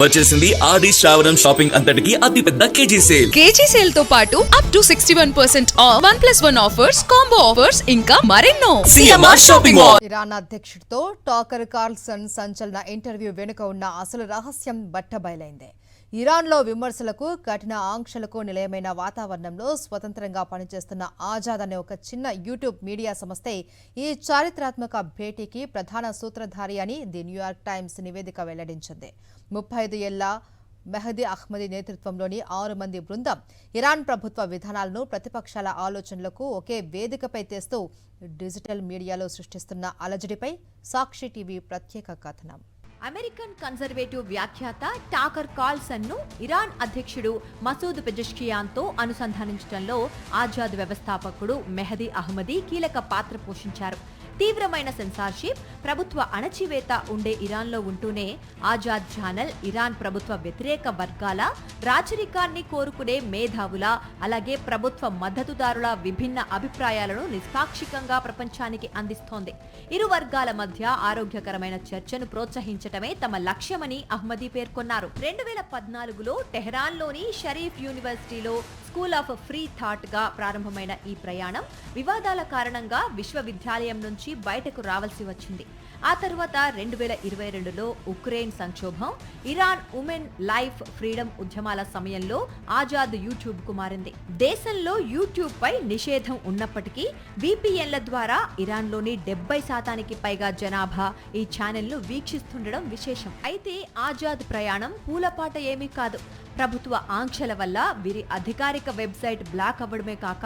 వచ్చేసింది ఆది శ్రావణం షాపింగ్ అంతటికి అతిపెద్ద కేజీ సేల్. కేజీ సేల్ తో పాటు up to 61% off 1+1 offers, combo offers ఇంకా మరెన్నో. CMR shopping mall. ఇరాన్ అధ్యక్షుడితో టాకర్ కార్ల్సన్ సంచలన ఇంటర్వ్యూ వెనుక ఉన్న అసలు రహస్యం బట్టబయలైంది. ఇరాన్లో విమర్శలకు, కఠిన ఆంక్షలకు నిలయమైన వాతావరణంలో స్వతంత్రంగా పనిచేస్తున్న ఆజాద్ అనే ఒక చిన్న యూట్యూబ్ మీడియా సంస్థే ఈ చారిత్రాత్మక భేటీకి ప్రధాన సూత్రధారి అని ది న్యూయార్క్ టైమ్స్ నివేదిక వెల్లడించింది. 35 ఏళ్ల మెహదీ అహ్మదీ నేతృత్వంలోని 6 మంది బృందం ఇరాన్ ప్రభుత్వ విధానాలను, ప్రతిపక్షాల ఆలోచనలకు ఒకే వేదికపై తెస్తూ డిజిటల్ మీడియాలో సృష్టిస్తున్న అలజడిపై సాక్షి టీవీ ప్రత్యేక కథనం. అమెరికన్ కన్జర్వేటివ్ వ్యాఖ్యాత టాకర్ కార్ల్సన్ ను ఇరాన్ అధ్యక్షుడు మసూద్ పెజెష్కియాన్తో అనుసంధానించడంలో ఆజాద్ వ్యవస్థాపకుడు మెహదీ అహ్మదీ కీలక పాత్ర పోషించారు. తీవ్రమైన సెన్సార్షిప్, ప్రభుత్వ అణచివేత ఉండే ఇరాన్లో ఉంటూనే ఆజాద్ ఛానల్ ఇరాన్ ప్రభుత్వ వ్యతిరేక వర్గాల, రాచరికాన్ని కోరుకునే మేధావుల, అలాగే ప్రభుత్వ మద్దతుదారుల విభిన్న అభిప్రాయాలను నిష్పాక్షికంగా ప్రపంచానికి అందిస్తోంది. ఇరు వర్గాల మధ్య ఆరోగ్యకరమైన చర్చను ప్రోత్సహించటమే తమ లక్ష్యమని అహ్మదీ పేర్కొన్నారు. 2014లో టెహరాన్లోని షరీఫ్ యూనివర్సిటీలో స్కూల్ ఆఫ్ ఫ్రీ థాట్ గా ప్రారంభమైన ఈ ప్రయాణం వివాదాల కారణంగా విశ్వవిద్యాలయం నుంచి బయటకు రావాల్సి వచ్చింది. ఆ తర్వాత 2022లో ఉక్రెయిన్ సంక్షోభం, ఇరాన్ ఉమెన్ లైఫ్ ఫ్రీడమ్ ఉద్యమాల సమయంలో ఆజాద్ యూట్యూబ్ కు మారింది. దేశంలో యూట్యూబ్ పై నిషేధం ఉన్నప్పటికీ VPNల ద్వారా ఇరాన్లోని 70% పైగా జనాభా ఈ ఛానల్ను వీక్షిస్తుండడం విశేషం. అయితే ఆజాద్ ప్రయాణం పూలపాట ఏమీ కాదు. ప్రభుత్వ ఆంక్షల వల్ల వీరి అధికారిక వెబ్సైట్ బ్లాక్ అవ్వడమే కాక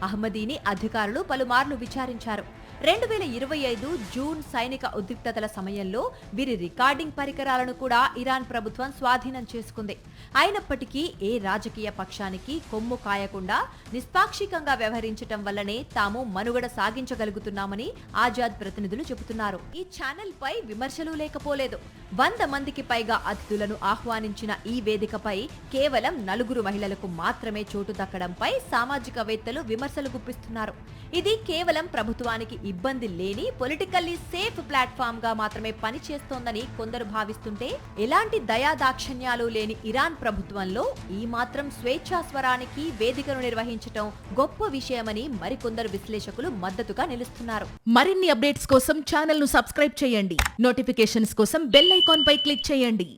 అహ్మదీని అధికారులు పలుమార్లు విచారించారు. 2025 జూన్ సైనిక ఉద్రిక్తతల సమయంలో వీరి రికార్డింగ్ పరికరాలను కూడా ఇరాన్ ప్రభుత్వం స్వాధీనం చేసుకుంది. అయినప్పటికీ ఏ రాజకీయ పక్షానికి కొమ్ము కాయకుండా నిష్పాక్షికంగా వ్యవహరించటం వల్లనే తాము మనుగడ సాగించగలుగుతున్నామని ఆజాద్ ప్రతినిధులు చెబుతున్నారు. ఈ ఛానల్ పై విమర్శలు లేకపోలేదు. 100 మందికి పైగా అతిథులను ఆహ్వానించిన ఈ వేదికపై కేవలం 4 మహిళలకు మాత్రమే చోటు దక్కడంపై సామాజికవేత్తలు విమర్శలు గుప్పిస్తున్నారు. ఇది కేవలం ప్రభుత్వానికి ఇబ్బంది లేని పొలిటికల్లీ సేఫ్ ప్లాట్ఫామ్ గా మాత్రమే పనిచేస్తోందని కొందరు భావిస్తుంటే, ఎలాంటి దయాదాక్షిణ్యాలు లేని ఇరాన్ ప్రభుత్వంలో ఈ మాత్రం స్వేచ్ఛాస్వరానికి వేదికను నిర్వహించటం గొప్ప విషయమని మరికొందరు విశ్లేషకులు మద్దతుగా నిలుస్తున్నారు. మరిన్ని అప్డేట్స్ కోసం ఛానల్ ను సబ్స్క్రైబ్ చేయండి. నోటిఫికేషన్స్ కోసం బెల్ ఐకాన్ పై క్లిక్ చేయండి.